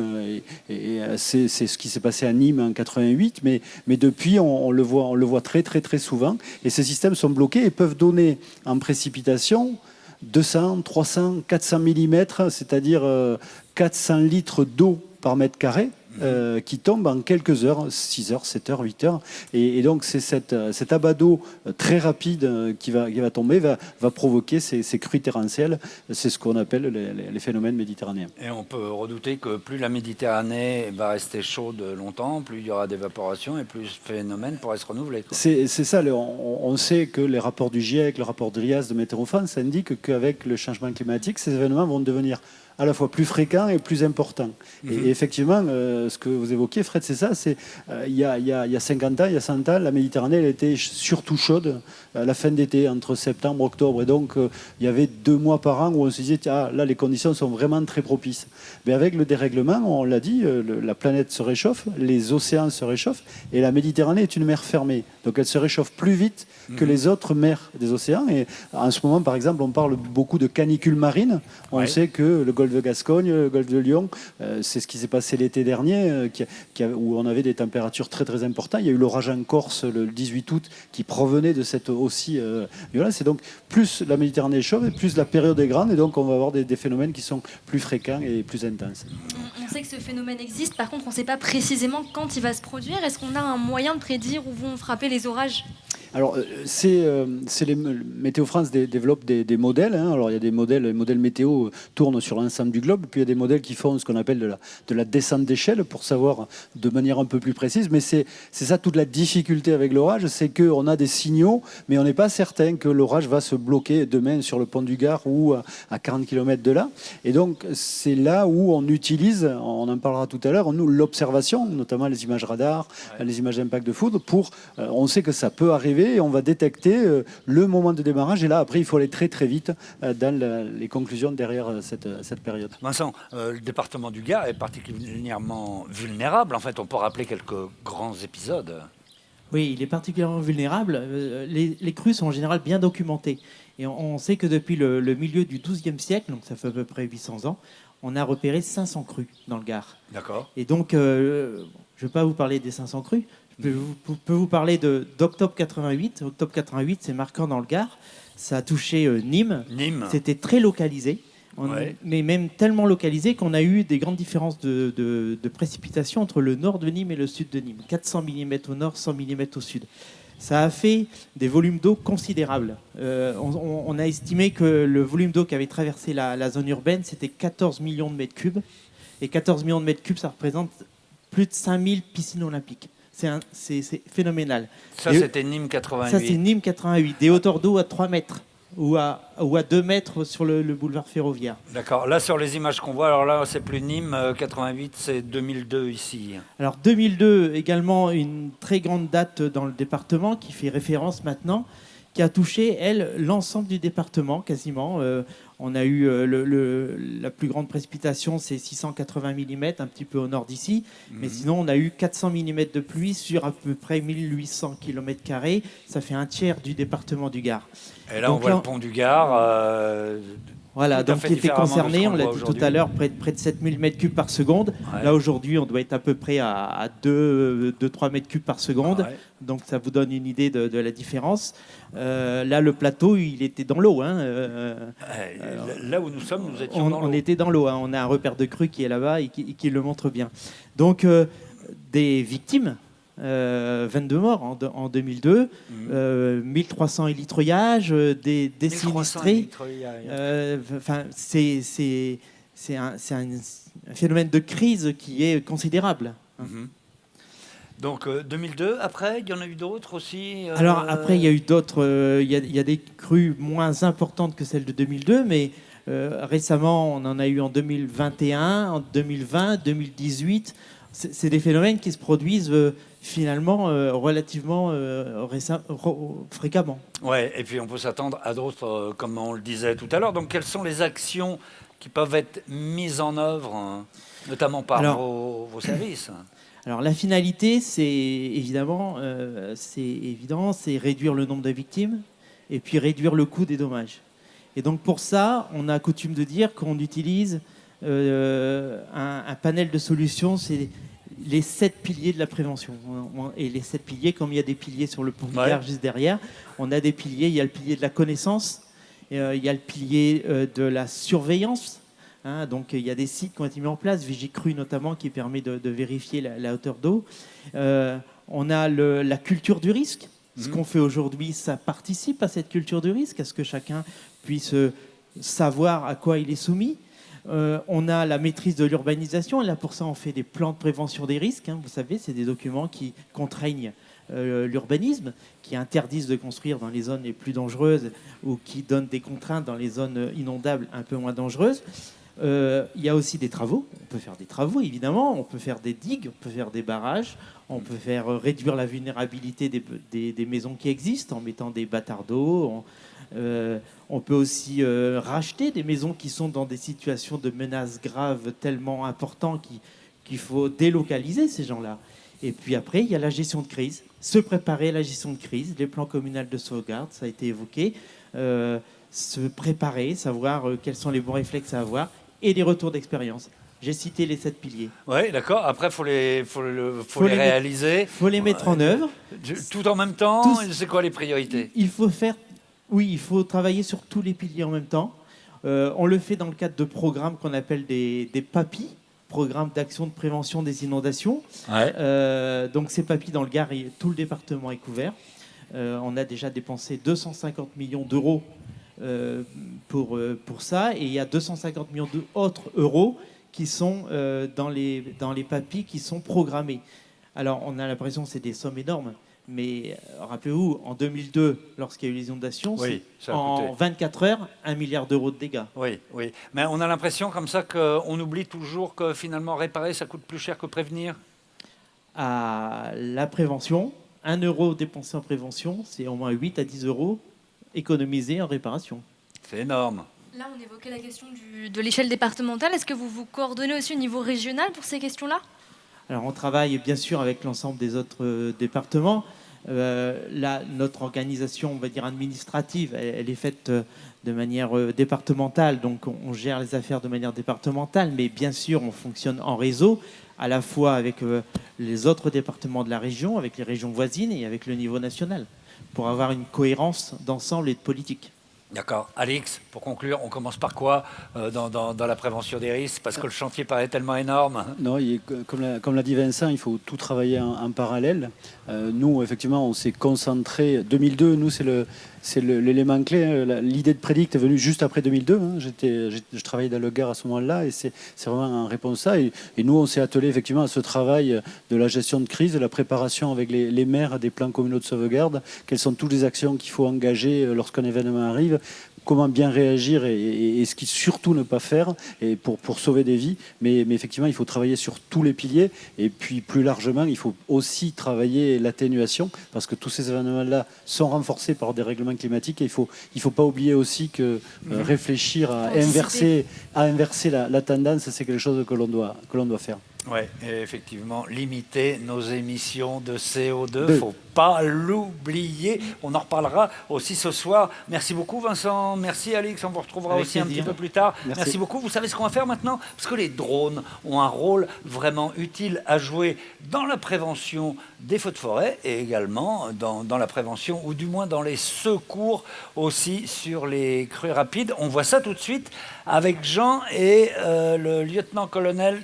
c'est ce qui s'est passé à Nîmes en 88. Mais depuis, on le voit très, très, très souvent. Et ces systèmes sont bloqués et peuvent donner en précipitation 200, 300, 400 mm, c'est-à-dire 400 litres d'eau par mètre carré, qui tombe en quelques heures, 6 heures, 7 heures, 8 heures. Et donc, c'est cet abat d'eau très rapide qui va tomber, va provoquer ces crues torrentielles. C'est ce qu'on appelle les phénomènes méditerranéens. Et on peut redouter que plus la Méditerranée va rester chaude longtemps, plus il y aura d'évaporation et plus ce phénomène pourrait se renouveler. C'est ça, on sait que les rapports du GIEC, le rapport de RIAS de Météo France indiquent qu'avec le changement climatique, ces événements vont devenir à la fois plus fréquents et plus importants. Et effectivement, ce que vous évoquiez, Fred, c'est ça. Il y a 50 ans, il y a 100 ans, la Méditerranée, elle était surtout chaude à la fin d'été, entre septembre et octobre. Et donc, il y avait 2 mois par an où on se disait, là, les conditions sont vraiment très propices. Mais avec le dérèglement, on l'a dit, la planète se réchauffe, les océans se réchauffent, et la Méditerranée est une mer fermée. Donc, elle se réchauffe plus vite que les autres mers des océans. Et en ce moment, par exemple, on parle beaucoup de canicules marines. On sait que le golfe de Gascogne, le golfe de Lyon, c'est ce qui s'est passé l'été dernier, où on avait des températures très très importantes. Il y a eu l'orage en Corse le 18 août qui provenait de cette aussi violence. Et donc, plus la Méditerranée est chaude, plus la période est grande, et donc on va avoir des phénomènes qui sont plus fréquents et plus intenses. On sait que ce phénomène existe, par contre, on ne sait pas précisément quand il va se produire. Est-ce qu'on a un moyen de prédire où vont frapper les orages ? Alors, Météo France développe des modèles. Alors, il y a des modèles, les modèles météo tournent sur l'ensemble du globe. Puis, il y a des modèles qui font ce qu'on appelle de la descente d'échelle pour savoir de manière un peu plus précise. Mais c'est ça toute la difficulté avec l'orage, c'est qu'on a des signaux, mais on n'est pas certain que l'orage va se bloquer demain sur le pont du Gard ou à 40 km de là. Et donc, c'est là où on utilise, on en parlera tout à l'heure, l'observation, notamment les images radars, les images d'impact de foudre, on sait que ça peut arriver. Et on va détecter le moment de démarrage. Et là, après, il faut aller très très vite dans les conclusions derrière cette période. Vincent, le département du Gard est particulièrement vulnérable. En fait, on peut rappeler quelques grands épisodes. Oui, il est particulièrement vulnérable. Les crues sont en général bien documentées. Et on sait que depuis le milieu du XIIe siècle, donc ça fait à peu près 800 ans, on a repéré 500 crues dans le Gard. D'accord. Et donc, je ne vais pas vous parler des 500 crues. Je peux vous parler d'octobre 88. Octobre 88, c'est marquant dans le Gard. Ça a touché Nîmes. C'était très localisé. Mais même tellement localisé qu'on a eu des grandes différences de précipitations entre le nord de Nîmes et le sud de Nîmes. 400 mm au nord, 100 mm au sud. Ça a fait des volumes d'eau considérables. On a estimé que le volume d'eau qui avait traversé la zone urbaine, c'était 14 millions de mètres cubes. Et 14 millions de mètres cubes, ça représente plus de 5000 piscines olympiques. C'est phénoménal. Ça, c'était Nîmes 88. Ça, c'est Nîmes 88. Des hauteurs d'eau à 3 mètres ou à 2 mètres sur le boulevard ferroviaire. D'accord. Là, sur les images qu'on voit, alors là, c'est plus Nîmes 88, c'est 2002 ici. Alors 2002, également une très grande date dans le département qui fait référence maintenant, qui a touché, elle, l'ensemble du département quasiment. On a eu la plus grande précipitation, c'est 680 mm, un petit peu au nord d'ici. Mais sinon, on a eu 400 mm de pluie sur à peu près 1800 km². Ça fait un tiers du département du Gard. Et là, on voit le pont du Gard. Voilà, donc qui était concerné, on l'a dit tout à l'heure, près de 7000 m3 par seconde. Ouais. Là, aujourd'hui, on doit être à peu près à 2-3 m3 par seconde. Ouais. Donc, ça vous donne une idée de la différence. Là, le plateau, il était dans l'eau. Là où nous sommes, nous étions dans l'eau. On était dans l'eau. On a un repère de crue qui est là-bas et qui le montre bien. Donc, des victimes. 22 morts en 2002, 1300 élitroyages, des sinistrés. C'est un phénomène de crise qui est considérable. Donc 2002, après, il y en a eu d'autres aussi Alors après, il y a eu d'autres. Il y a des crues moins importantes que celles de 2002, mais récemment, on en a eu en 2021, en 2020, 2018. C'est des phénomènes qui se produisent finalement relativement fréquemment. Ouais, et puis on peut s'attendre à d'autres, comme on le disait tout à l'heure. Donc, quelles sont les actions qui peuvent être mises en œuvre, notamment par vos services ? Alors, la finalité, c'est évidemment, c'est évident, c'est réduire le nombre de victimes et puis réduire le coût des dommages. Et donc, pour ça, on a coutume de dire qu'on utilise un panel de solutions, c'est les 7 piliers de la prévention. Et les 7 piliers, comme il y a des piliers sur le pont du Gard juste derrière, on a des piliers. Il y a le pilier de la connaissance, il y a le pilier de la surveillance, hein. Donc il y a des sites qui ont été mis en place, Vigicru notamment, qui permet de vérifier la hauteur d'eau. On a la culture du risque. Ce qu'on fait aujourd'hui, ça participe à cette culture du risque, à ce que chacun puisse savoir à quoi il est soumis. On a la maîtrise de l'urbanisation. Et là, pour ça, on fait des plans de prévention des risques. Vous savez, c'est des documents qui contraignent l'urbanisme, qui interdisent de construire dans les zones les plus dangereuses ou qui donnent des contraintes dans les zones inondables un peu moins dangereuses. Il y a aussi des travaux. On peut faire des travaux, évidemment. On peut faire des digues, on peut faire des barrages. On peut faire réduire la vulnérabilité des maisons qui existent en mettant des bâtards d'eau. On peut aussi racheter des maisons qui sont dans des situations de menaces graves tellement importantes qu'il faut délocaliser ces gens-là. Et puis après, il y a la gestion de crise. Se préparer à la gestion de crise, les plans communaux de sauvegarde, ça a été évoqué. Se préparer, savoir quels sont les bons réflexes à avoir et les retours d'expérience. J'ai cité les 7 piliers. Oui, d'accord. Après, faut les réaliser. Il faut les mettre en œuvre. Tout en même temps, c'est quoi les priorités? Il faut travailler sur tous les piliers en même temps. On le fait dans le cadre de programmes qu'on appelle des PAPI, programmes d'action de prévention des inondations. Ouais. Donc ces PAPI dans le Gard, tout le département est couvert. On a déjà dépensé 250 millions d'euros pour ça. Et il y a 250 millions d'autres euros qui sont dans les PAPI qui sont programmés. Alors, on a l'impression que c'est des sommes énormes, mais rappelez-vous, en 2002, lorsqu'il y a eu les inondations, en 24 heures, 1 milliard d'euros de dégâts. Oui, oui. Mais on a l'impression comme ça qu'on oublie toujours que finalement réparer, ça coûte plus cher que prévenir. À la prévention, 1 euro dépensé en prévention, c'est au moins 8 à 10 euros économisés en réparation. C'est énorme. Là, on évoquait la question de l'échelle départementale. Est-ce que vous vous coordonnez aussi au niveau régional pour ces questions-là? Alors, on travaille bien sûr avec l'ensemble des autres départements. Là, notre organisation, on va dire administrative, elle est faite de manière départementale. Donc, on gère les affaires de manière départementale. Mais bien sûr, on fonctionne en réseau, à la fois avec les autres départements de la région, avec les régions voisines et avec le niveau national, pour avoir une cohérence d'ensemble et de politique. D'accord. Alix, pour conclure, on commence par quoi dans la prévention des risques? Parce que le chantier paraît tellement énorme. Non, comme l'a dit Vincent, il faut tout travailler en parallèle. Nous, effectivement, on s'est concentré. 2002, nous, c'est l'élément clé. L'idée de Prédict est venue juste après 2002. Je travaillais dans le Gard à ce moment-là et c'est vraiment en réponse à ça. Et nous, on s'est attelé effectivement à ce travail de la gestion de crise, de la préparation avec les maires des plans communaux de sauvegarde. Quelles sont toutes les actions qu'il faut engager lorsqu'un événement arrive? Comment bien réagir et ce qui surtout ne pas faire et pour sauver des vies. Mais effectivement, il faut travailler sur tous les piliers. Et puis, plus largement, il faut aussi travailler l'atténuation parce que tous ces événements-là sont renforcés par des règlements climatiques. Et il faut pas oublier aussi que réfléchir à inverser la tendance, c'est quelque chose que l'on doit faire. Oui, effectivement, limiter nos émissions de CO2, il ne faut pas l'oublier. On en reparlera aussi ce soir. Merci beaucoup Vincent, merci Alix, on vous retrouvera Avec aussi plaisir. un petit peu plus tard. Merci beaucoup. Vous savez ce qu'on va faire maintenant? Parce que les drones ont un rôle vraiment utile à jouer dans la prévention des feux de forêt et également dans la prévention ou du moins dans les secours aussi sur les crues rapides. On voit ça tout de suite avec Jean et le lieutenant-colonel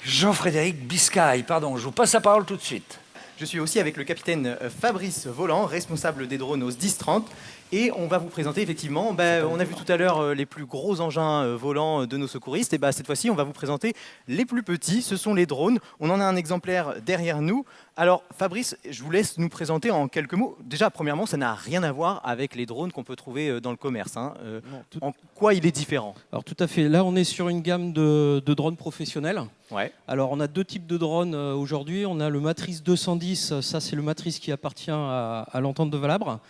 Jean-Frédéric Biscaille. Pardon, je vous passe la parole tout de suite. Je suis aussi avec le capitaine Fabrice Volant, responsable des drones au SDIS-30. Et on va vous présenter effectivement, on a vu tout à l'heure les plus gros engins volants de nos secouristes. Et cette fois-ci, on va vous présenter les plus petits. Ce sont les drones. On en a un exemplaire derrière nous. Alors Fabrice, je vous laisse nous présenter en quelques mots. Déjà, premièrement, ça n'a rien à voir avec les drones qu'on peut trouver dans le commerce. En quoi il est différent? Alors tout à fait. Là, on est sur une gamme de drones professionnels. Ouais. Alors on a 2 types de drones aujourd'hui. On a le Matrice 210, ça c'est le Matrice qui appartient à l'entente de Valabre.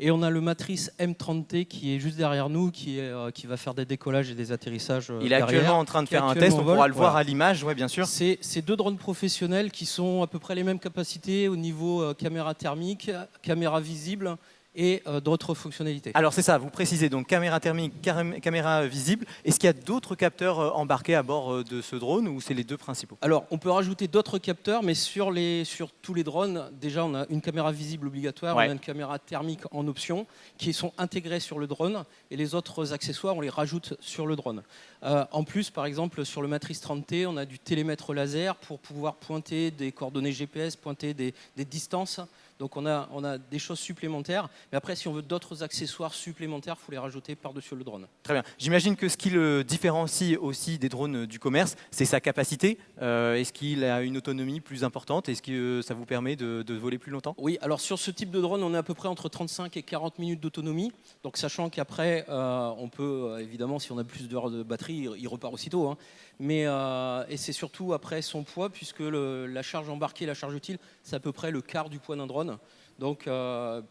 Et on a le Matrice M30T qui est juste derrière nous, qui va faire des décollages et des atterrissages. Il est actuellement en train de faire un test, on pourra le voir à l'image, ouais, bien sûr. C'est 2 drones professionnels qui sont à peu près les mêmes capacités au niveau caméra thermique, caméra visible et d'autres fonctionnalités. Alors c'est ça, vous précisez donc caméra thermique, caméra visible. Est-ce qu'il y a d'autres capteurs embarqués à bord de ce drone ou c'est les deux principaux? Alors on peut rajouter d'autres capteurs, mais sur tous les drones, déjà on a une caméra visible obligatoire, Ouais. on a une caméra thermique en option qui sont intégrées sur le drone et les autres accessoires on les rajoute sur le drone. En plus par exemple sur le Matrice 30T on a du télémètre laser pour pouvoir pointer des coordonnées GPS, pointer des distances. Donc on a des choses supplémentaires. Mais après, si on veut d'autres accessoires supplémentaires, il faut les rajouter par-dessus le drone. Très bien. J'imagine que ce qui le différencie aussi des drones du commerce, c'est sa capacité. Est-ce qu'il a une autonomie plus importante? Est-ce que ça vous permet de voler plus longtemps? Oui, alors sur ce type de drone, on est à peu près entre 35 et 40 minutes d'autonomie. Donc sachant qu'après, on peut, évidemment, si on a plus d'heures de batterie, il repart aussitôt. Hein. Mais, et c'est surtout après son poids, puisque la charge embarquée, la charge utile, c'est à peu près le quart du poids d'un drone. Donc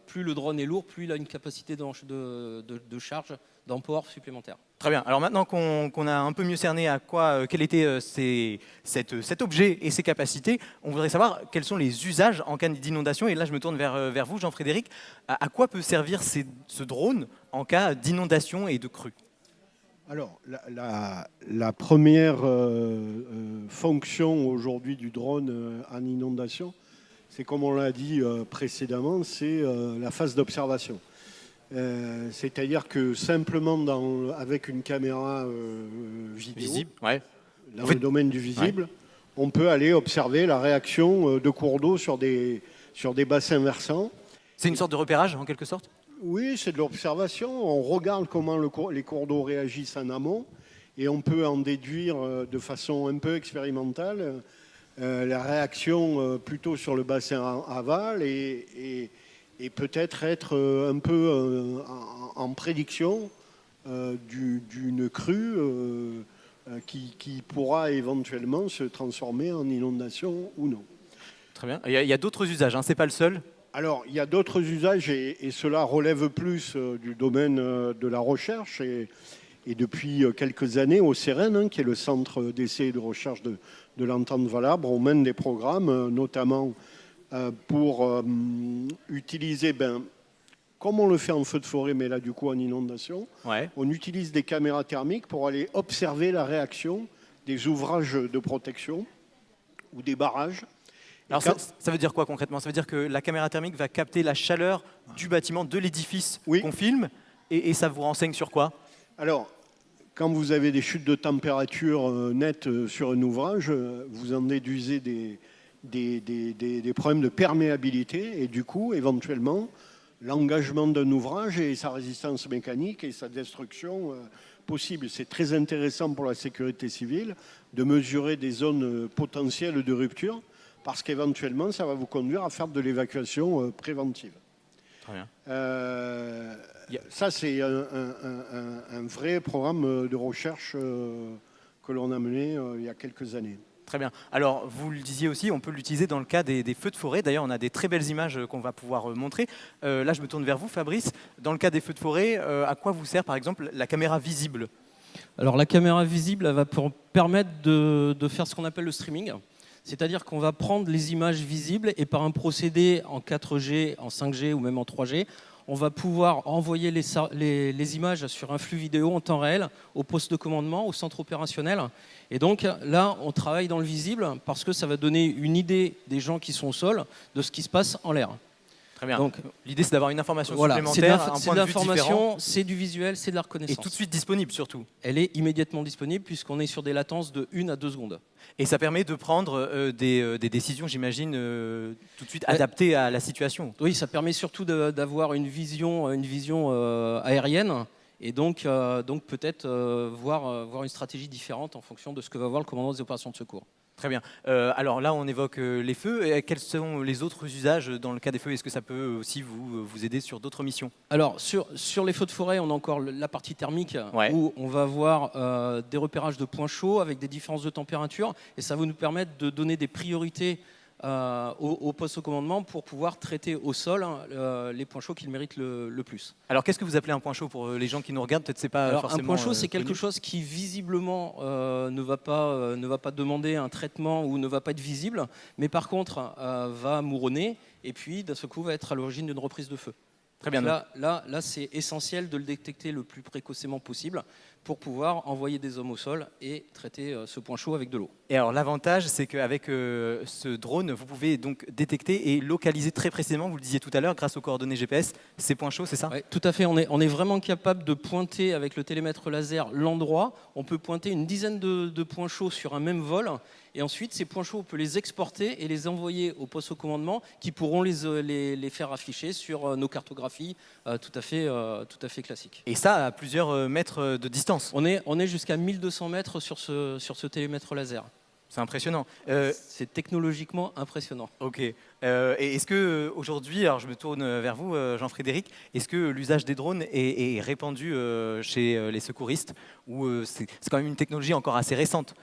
plus le drone est lourd, plus il a une capacité de charge, d'emport supplémentaire. Très bien. Alors maintenant qu'on a un peu mieux cerné à quoi, quel était cet objet et ses capacités, on voudrait savoir quels sont les usages en cas d'inondation. Et là, je me tourne vers vous, Jean-Frédéric. À quoi peut servir ce drone en cas d'inondation et de crue? Alors, la première fonction aujourd'hui du drone en inondation, c'est comme on l'a dit précédemment, c'est la phase d'observation. C'est-à-dire que simplement avec une caméra vidéo, visible, ouais. Dans le domaine du visible, on peut aller observer la réaction de cours d'eau sur des bassins versants. C'est une sorte de repérage en quelque sorte? Oui, c'est de l'observation. On regarde comment les cours d'eau réagissent en amont et on peut en déduire de façon un peu expérimentale la réaction plutôt sur le bassin aval et peut-être être un peu en prédiction d'une crue qui pourra éventuellement se transformer en inondation ou non. Très bien. Il y a d'autres usages, hein, c'est pas le seul? Alors, il y a d'autres usages et cela relève plus du domaine de la recherche et depuis quelques années au CEREN, hein, qui est le centre d'essai et de recherche de l'entente valable, on mène des programmes notamment pour utiliser, comme on le fait en feu de forêt, mais là du coup en inondation, on utilise des caméras thermiques pour aller observer la réaction des ouvrages de protection ou des barrages. Alors ça veut dire quoi concrètement? Ça veut dire que la caméra thermique va capter la chaleur du bâtiment, de l'édifice qu'on filme, et ça vous renseigne sur quoi? Alors, quand vous avez des chutes de température nettes sur un ouvrage, vous en déduisez des problèmes de perméabilité et du coup, éventuellement, l'engagement d'un ouvrage et sa résistance mécanique et sa destruction possible. C'est très intéressant pour la sécurité civile de mesurer des zones potentielles de rupture parce qu'éventuellement, ça va vous conduire à faire de l'évacuation préventive. Très bien. Ça, c'est un vrai programme de recherche que l'on a mené il y a quelques années. Très bien. Alors, vous le disiez aussi, on peut l'utiliser dans le cas des feux de forêt. D'ailleurs, on a des très belles images qu'on va pouvoir montrer. Là, je me tourne vers vous, Fabrice. Dans le cas des feux de forêt, à quoi vous sert, par exemple, la caméra visible? Alors, la caméra visible, elle va permettre de faire ce qu'on appelle le streaming. C'est-à-dire qu'on va prendre les images visibles et par un procédé en 4G, en 5G ou même en 3G, on va pouvoir envoyer les images sur un flux vidéo en temps réel au poste de commandement, au centre opérationnel. Et donc là, on travaille dans le visible parce que ça va donner une idée des gens qui sont au sol de ce qui se passe en l'air. Très bien. Donc, l'idée, c'est d'avoir une information voilà, supplémentaire, c'est de l'information, c'est du visuel, c'est de la reconnaissance. Et tout de suite disponible surtout. Elle est immédiatement disponible puisqu'on est sur des latences de 1 à 2 secondes. Et ça permet de prendre des décisions, j'imagine, tout de suite adaptées à la situation. Oui, ça permet surtout d'avoir une vision aérienne et donc peut-être voir une stratégie différente en fonction de ce que va voir le commandant des opérations de secours. Très bien. Alors là, on évoque les feux. Et quels sont les autres usages dans le cas des feux? Est-ce que ça peut aussi vous aider sur d'autres missions? Alors, sur les feux de forêt, on a encore la partie thermique où on va avoir des repérages de points chauds avec des différences de température. Et ça va nous permettre de donner des priorités au poste au commandement pour pouvoir traiter au sol les points chauds qu'ils méritent le plus. Alors, qu'est-ce que vous appelez un point chaud pour les gens qui nous regardent? Peut-être c'est pas forcément. Un point chaud, c'est quelque chose qui visiblement ne va pas demander un traitement ou ne va pas être visible, mais par contre va mouronner et puis d'un seul coup va être à l'origine d'une reprise de feu. Très bien. Là, c'est essentiel de le détecter le plus précocement possible pour pouvoir envoyer des hommes au sol et traiter ce point chaud avec de l'eau. Et alors l'avantage, c'est qu'avec ce drone, vous pouvez donc détecter et localiser très précisément, vous le disiez tout à l'heure, grâce aux coordonnées GPS, ces points chauds, c'est ça? Oui, tout à fait. On est vraiment capable de pointer avec le télémètre laser l'endroit. On peut pointer une dizaine de points chauds sur un même vol. Et ensuite, ces points chauds, on peut les exporter et les envoyer au poste au commandement qui pourront les faire afficher sur nos cartographies tout à fait classiques. Et ça à plusieurs mètres de distance. On est jusqu'à 1200 mètres sur ce télémètre laser. C'est impressionnant. C'est technologiquement impressionnant. Ok. Et est-ce que aujourd'hui, alors je me tourne vers vous, Jean-Frédéric, est-ce que l'usage des drones est répandu chez les secouristes ou c'est quand même une technologie encore assez récente?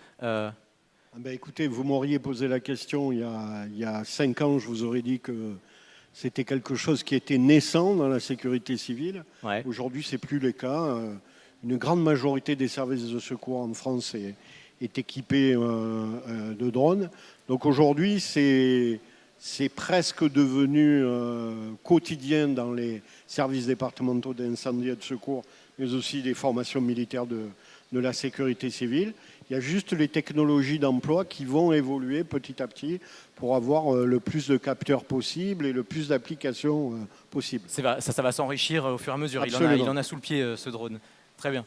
Écoutez, vous m'auriez posé la question il y a 5 ans, je vous aurais dit que c'était quelque chose qui était naissant dans la sécurité civile. Ouais. Aujourd'hui, c'est plus le cas. Une grande majorité des services de secours en France est équipée de drones. Donc aujourd'hui, c'est presque devenu quotidien dans les services départementaux d'incendie et de secours, mais aussi des formations militaires de la sécurité civile. Il y a juste les technologies d'emploi qui vont évoluer petit à petit pour avoir le plus de capteurs possible et le plus d'applications possibles. Ça va s'enrichir au fur et à mesure. Il Absolument. en a sous le pied ce drone. Très bien.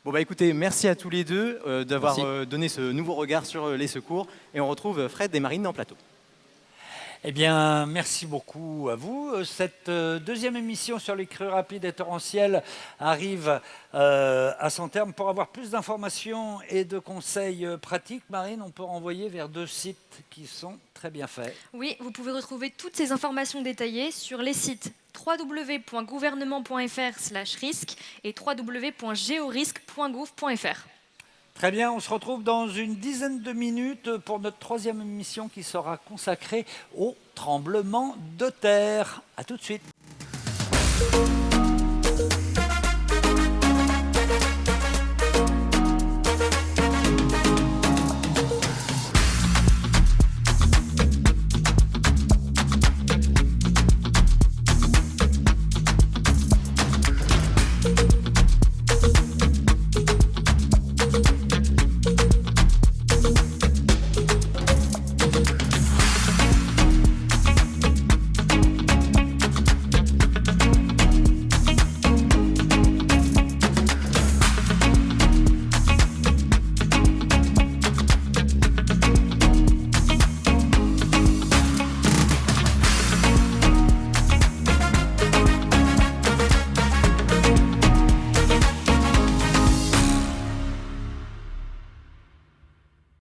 Bon bah écoutez, merci à tous les deux d'avoir donné ce nouveau regard sur les secours. Et on retrouve Fred et Marine dans le plateau. Eh bien, merci beaucoup à vous. Cette deuxième émission sur les crues rapides et torrentielles arrive à son terme. Pour avoir plus d'informations et de conseils pratiques, Marine, on peut renvoyer vers 2 sites qui sont très bien faits. Oui, vous pouvez retrouver toutes ces informations détaillées sur les sites www.gouvernement.fr/risque et www.georisque.gouv.fr. Très bien, on se retrouve dans une dizaine de minutes pour notre 3e émission qui sera consacrée au tremblement de terre. À tout de suite.